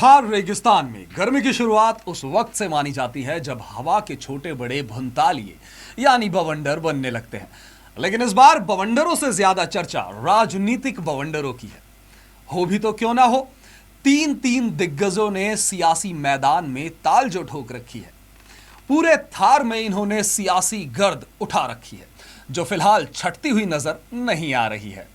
थार रेगिस्तान में गर्मी की शुरुआत उस वक्त से मानी जाती है जब हवा के छोटे बड़े भुनतालिए यानी बवंडर बनने लगते हैं। लेकिन इस बार बवंडरों से ज्यादा चर्चा राजनीतिक बवंडरों की है। हो भी तो क्यों ना हो, तीन तीन दिग्गजों ने सियासी मैदान में ताल जो ठोक रखी है। पूरे थार में इन्होंने सियासी गर्द उठा रखी है जो फिलहाल छटती हुई नजर नहीं आ रही है।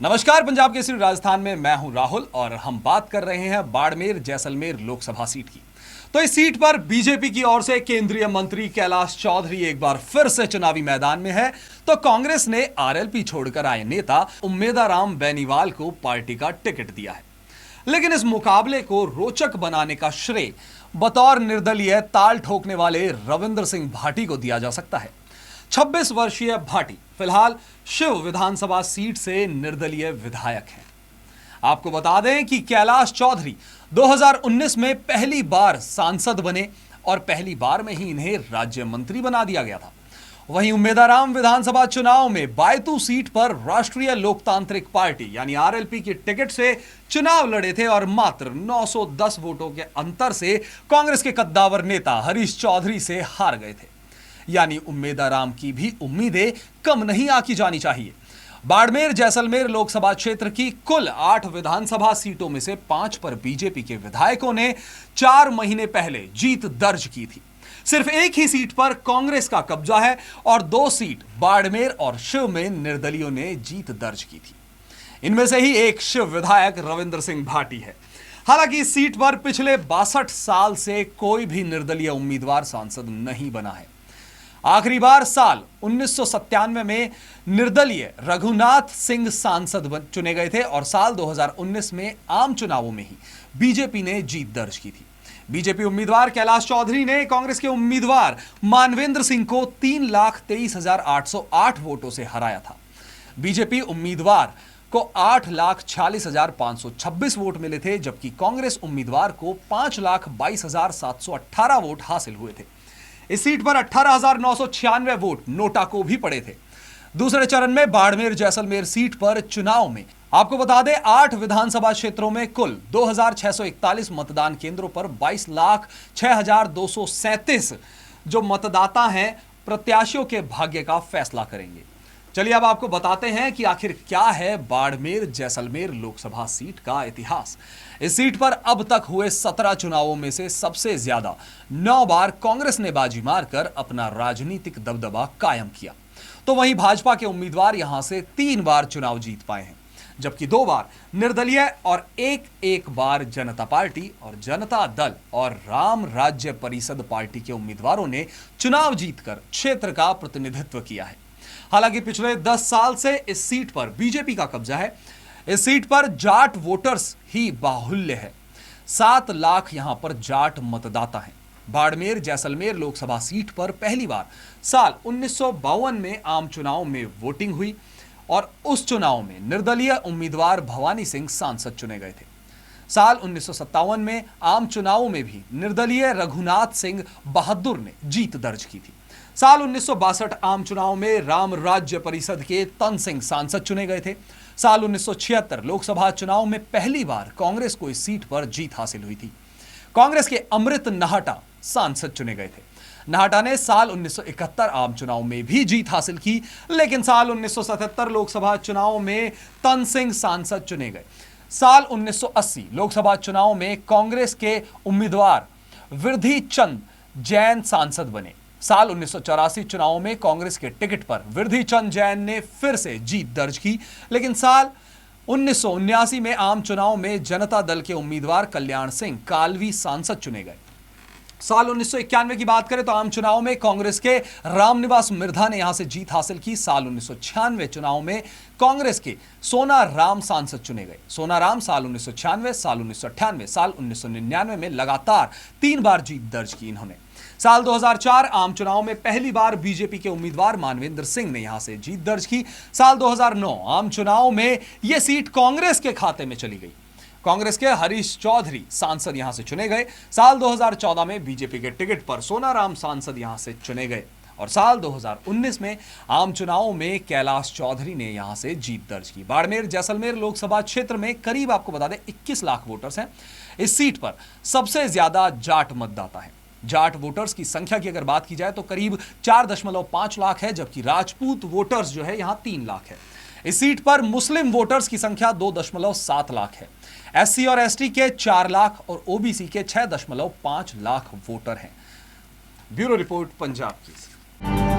नमस्कार, पंजाब केसरी राजस्थान में मैं हूं राहुल और हम बात कर रहे हैं बाड़मेर जैसलमेर लोकसभा सीट की। तो इस सीट पर बीजेपी की ओर से केंद्रीय मंत्री कैलाश चौधरी एक बार फिर से चुनावी मैदान में है, तो कांग्रेस ने आरएलपी छोड़कर आए नेता उम्मेदाराम बेनीवाल को पार्टी का टिकट दिया है। लेकिन इस मुकाबले को रोचक बनाने का श्रेय बतौर निर्दलीय ताल ठोकने वाले रविंद्र सिंह भाटी को दिया जा सकता है। 26 वर्षीय भाटी फिलहाल शिव विधानसभा सीट से निर्दलीय विधायक हैं। आपको बता दें कि कैलाश चौधरी 2019 में पहली बार सांसद बने और पहली बार में ही इन्हें राज्य मंत्री बना दिया गया था। वहीं उम्मेदाराम विधानसभा चुनाव में बायतू सीट पर राष्ट्रीय लोकतांत्रिक पार्टी यानी आरएलपी की टिकट से चुनाव लड़े थे और मात्र 910 वोटों के अंतर से कांग्रेस के कद्दावर नेता हरीश चौधरी से हार गए थे। यानी उम्मेदाराम की भी उम्मीदें कम नहीं आंकी जानी चाहिए। बाड़मेर जैसलमेर लोकसभा क्षेत्र की कुल 8 विधानसभा सीटों में से 5 पर बीजेपी के विधायकों ने 4 महीने पहले जीत दर्ज की थी। सिर्फ एक ही सीट पर कांग्रेस का कब्जा है और 2 सीट बाड़मेर और शिव में निर्दलियों ने जीत दर्ज की थी। इनमें से ही एक शिव विधायक रविंद्र सिंह भाटी है। हालांकि इस सीट पर पिछले 62 साल से कोई भी निर्दलीय उम्मीदवार सांसद नहीं बना है। आखिरी बार साल 1997 में निर्दलीय रघुनाथ सिंह सांसद चुने गए थे और साल 2019 में आम चुनावों में ही बीजेपी ने जीत दर्ज की थी। बीजेपी उम्मीदवार कैलाश चौधरी ने कांग्रेस के उम्मीदवार मानवेंद्र सिंह को 3,23,808 वोटों से हराया था। बीजेपी उम्मीदवार को 8,46,526 वोट मिले थे, जबकि कांग्रेस उम्मीदवार को 5,22,718 वोट हासिल हुए थे। इस सीट पर 18,996 वोट नोटा को भी पड़े थे। दूसरे चरण में बाड़मेर जैसलमेर सीट पर चुनाव में आपको बता दें 8 विधानसभा क्षेत्रों में कुल 2,641 मतदान केंद्रों पर 22,06,237 जो मतदाता हैं प्रत्याशियों के भाग्य का फैसला करेंगे। चलिए अब आपको बताते हैं कि आखिर क्या है बाड़मेर जैसलमेर लोकसभा सीट का इतिहास। इस सीट पर अब तक हुए 17 चुनावों में से सबसे ज्यादा 9 बार कांग्रेस ने बाजी मारकर अपना राजनीतिक दबदबा कायम किया। तो वहीं भाजपा के उम्मीदवार यहां से 3 बार चुनाव जीत पाए हैं, जबकि 2 बार निर्दलीय और एक बार जनता पार्टी और जनता दल और राम राज्य परिषद पार्टी के उम्मीदवारों ने चुनाव जीतकर क्षेत्र का प्रतिनिधित्व किया है। हालांकि पिछले 10 साल से इस सीट पर बीजेपी का कब्जा है। इस सीट पर जाट वोटर्स ही बाहुल्य है। 7 लाख यहां पर जाट मतदाता हैं। बाड़मेर जैसलमेर लोकसभा सीट पर पहली बार साल 1952 में आम चुनाव में वोटिंग हुई और उस चुनाव में निर्दलीय उम्मीदवार भवानी सिंह सांसद चुने गए थे। साल 1957 में आम चुनावों में भी निर्दलीय रघुनाथ सिंह बहादुर ने जीत दर्ज की थी। साल 1962 आम चुनाव में राम राज्य परिषद के तन सिंह सांसद चुने गए थे। साल 1976 लोकसभा चुनाव में पहली बार कांग्रेस को इस सीट पर जीत हासिल हुई थी। कांग्रेस के अमृत नाहटा सांसद चुने गए थे। नाहटा ने साल 1971 आम चुनाव में भी जीत हासिल की, लेकिन साल 1977 लोकसभा चुनाव में तन सिंह सांसद चुने गए। साल 1980 लोकसभा चुनाव में कांग्रेस के उम्मीदवार वृद्धि चंद जैन सांसद बने। साल 1984 चुनाव में कांग्रेस के टिकट पर वृद्धि चंद जैन ने फिर से जीत दर्ज की, लेकिन साल 1979 में आम चुनाव में जनता दल के उम्मीदवार कल्याण सिंह कालवी सांसद चुने गए। साल 1991 की बात करें तो आम चुनाव में कांग्रेस के रामनिवास मिर्धा ने यहां से जीत हासिल की। साल 1996 चुनाव में कांग्रेस के सोना राम सांसद चुने गए। सोना राम साल 1996, साल 1998, साल 1999 में लगातार 3 बार जीत दर्ज की इन्होंने। साल 2004 आम चुनाव में पहली बार बीजेपी के उम्मीदवार मानवेंद्र सिंह ने यहां से जीत दर्ज की। साल 2009 आम चुनाव में यह सीट कांग्रेस के खाते में चली गई। कांग्रेस के हरीश चौधरी सांसद यहां से चुने गए। साल 2014 में बीजेपी के टिकट पर सोनाराम सांसद यहां से चुने गए। और साल 2019 में आम चुनावों में कैलाश चौधरी ने यहां से जीत दर्ज की। बाड़मेर जैसलमेर लोकसभा क्षेत्र में करीब आपको बता दें 21 लाख वोटर्स हैं। इस सीट पर सबसे ज्यादा जाट मतदाता है। जाट वोटर्स की संख्या की अगर बात की जाए तो करीब 4.5 लाख है, जबकि राजपूत वोटर्स जो है यहां 3 लाख है। इस सीट पर मुस्लिम वोटर्स की संख्या 2.7 लाख है। एससी और एसटी के 4 लाख और ओबीसी के 6.5 लाख वोटर हैं। ब्यूरो रिपोर्ट पंजाब की।